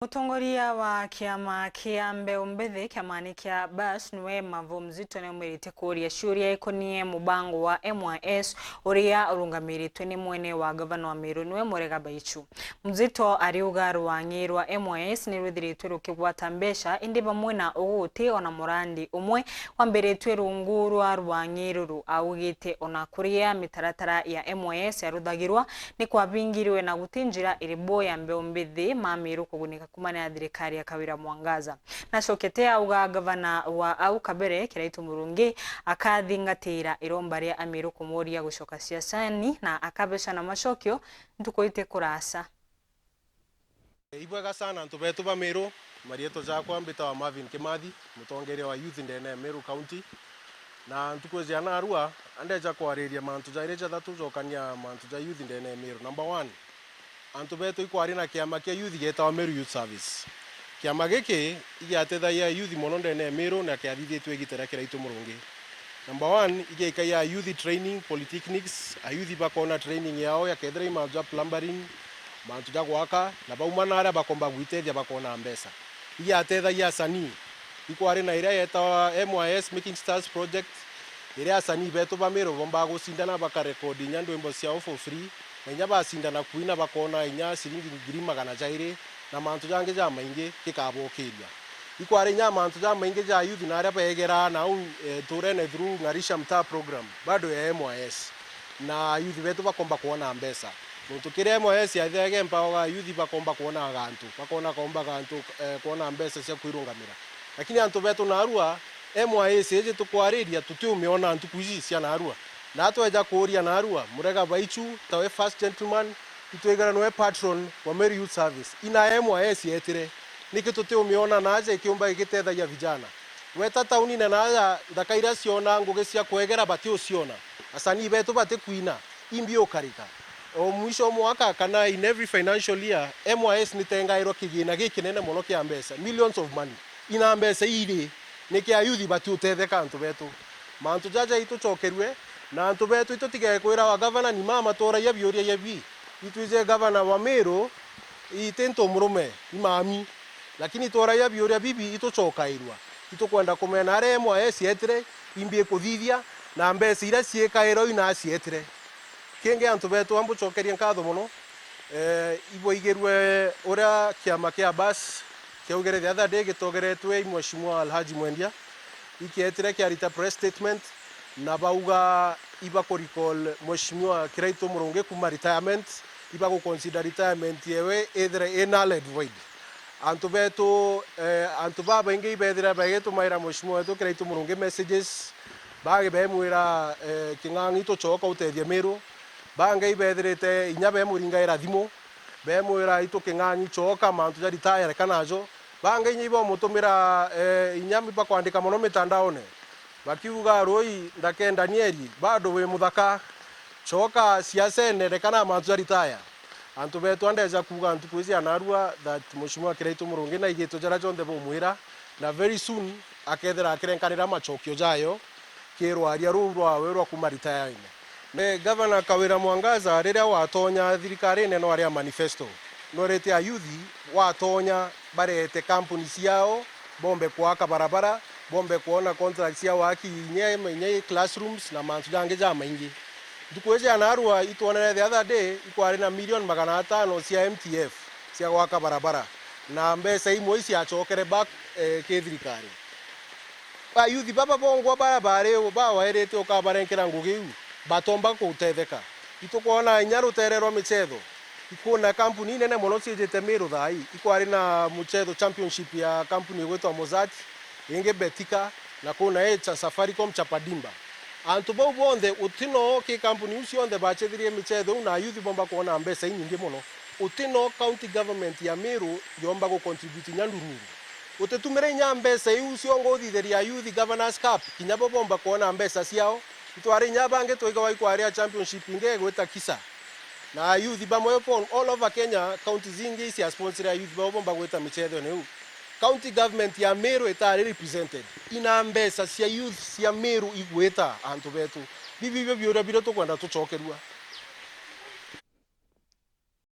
Mutongoria wa kiama kia Mbeũ Mbithi kiamani kia BAS niwe Mavo Mzito ni umirite kuria ciuria ikonie mubango wa MYS uria urungamiritwe ni mwene wa gavana wa Meru niwe Murega Baichu. Mzito ariuga rwangi rwa MYS ni ruthiritwe rukigwata mbesha indi bamwe na uguti ona murandi umwe wambiritwe rungu rwa rwangi ruru augite ona kuria mitaratara ya MYS yaruthagirwa ni kwabingiriwe na gutinjira iribo ya Mbeũ Mbithi ma Meru kugunika kumana ya thirikari ya Kawira Mwangaza. Nacokete auga gavana wa au Kabere Kiraitu Murungi akathingatira iromba ria Amiru kumuria gucoka siasani na akabeca na macokio ntukoite kurasa. Ibwega sana ntubetu ba Meru marieto jakwa mbita wa Marvin Kimathi mutongeria wa youth ndene Meru County na ntukwezia na arua andeja kwariria mantu jaireja thatu jokania mantu ja youth ndene Meru. Number 1, antubetu ikwari na kiama kia youth geta Meru Youth Service. Kiama giki igiatethagia youth mono ndene Meru na kiathithitwe gitera Kiraitu Murungi. Number 1, igiikaia youth training polytechnics, a youth bakona training yao ya kethira mantu plumbering, mantu ja gwaka na baumana aria bakomba gwitethia bakona mbesa. Igiatethagia sani ikwari na iria yeta MYS Making Stars project iria sani betu ba Meru bomba gusindana bakarekodi nyandwimbo ciao for free. Nya basindana kuina bakona inya siringi ngiri magana jaire na mantu jange ja maingi kikabokiria ikware nya mantu ja maingi ja youth na aria begera na turene through ngarisha mtaa program bado ya MYS na youth betu bakomba kuona mbesa muntu kire MYS yathege mpaga youth bakomba kuona gantu bakona komba gantu kuona mbesa cia kwirungamira lakini antu betu na arua MYS eje tukwariria tutiumiona antu kuici cia na arua na atweja kuria na arua Murega Baichu tawe first gentleman itwegana noe patron wa Meru Youth Service ina MYS yetire niki tutiumiona naje kiumba igitethagia vijana weta tauni na naja ndakaira ciona ngugi cia kwegera bati uciona asani betu bati kuina imbio karika o mwisho mwaka kana in every financial year MYS nitengairwo kigina gikinene muno kia mbesa millions of money ina mbesa iri niki ayuthi bati utetheka antu betu mantu jaja itucokerwe na antu betu itutige kwira wa gavana ni mama tora ya bioria ya bi ituije gavana wa Meru itento murume imami lakini tora ya bioria bibi itucokairwa itukwenda kumena are MYS yetire imbie kuthithia na mbesa ira ciekairo ina cietire kenge antu betu ambucokeria nkatho muno iboigerwe ora kiama kia BAS kiaugere the other day gitogeretwe Mheshimiwa Alhaji Mwendia ikietire kiarita press statement na bauga iba ko recall Mheshimiwa Kiraitu Murungi kuma retirement iba ko consider retirement yewe either null void antu betu antu baba ingi bedira bagetu maira Mheshimiwa wetu Kiraitu Murungi messages bage bemwira kingangi to choka utethia Meru bange ibedrete inyabe muringaira thimo bemwira ito kingangi choka mantu ja retire kanajo bange nyibo mutumira inyami pa kwandika muno mitandaone bakiuga roi ndake Danieli bado we muthaka choka siasene rekana mantu retire antu betu andeja kuga antu kwizia narua that Mheshimiwa Kiraitu Murungi na igeto jara jonde bo mwira na very soon akethera akirenkanira machokio jayo kirwa aria rurwa werwa kuma retire ne Governor Kawira Mwangaza riria watonya thirikari neno aria manifesto no rete ayuthi watonya barete company ciao bombe kwaka barabara bombe kuona contracts ya waki nye classrooms na mantu jange ja maingi dukweze anarua ituonere the other day ikwari na million magana 5 cia MTF cia waka barabara na mbesa imwe cia chokere back ke thirikari ba youth baba bongo barabara ba wairete ukabarenkera ngugiu batomba kutetheka itukuona nyaruterero michetho ikuna kampuni nene muno cijete Meru thai ikwari na muchetho championship ya kampuni gwetwa Mozart inge betika na kuna cha Safaricom cha Padimba antu bau bonde utino ki kampuni ucio onde bachethirie michetho na youth bomba kuona mbesa nyingi muno utino county government ya Meru yomba go contribute nyandururu utetumire nya mbesa ucio ngothitheria youth governors cup kinyabo bomba kuona mbesa ciao itwari nya bange toiga wa ikwari championship inge gweta kisa na youth bamwe all over Kenya county zingi cia sponsor ya youth bomba gweta michetho neu county government ya Meru etari represented ina mbesa cia youth cia Meru igweta antu betu bibi bibi ora biro to kwenda tucokerua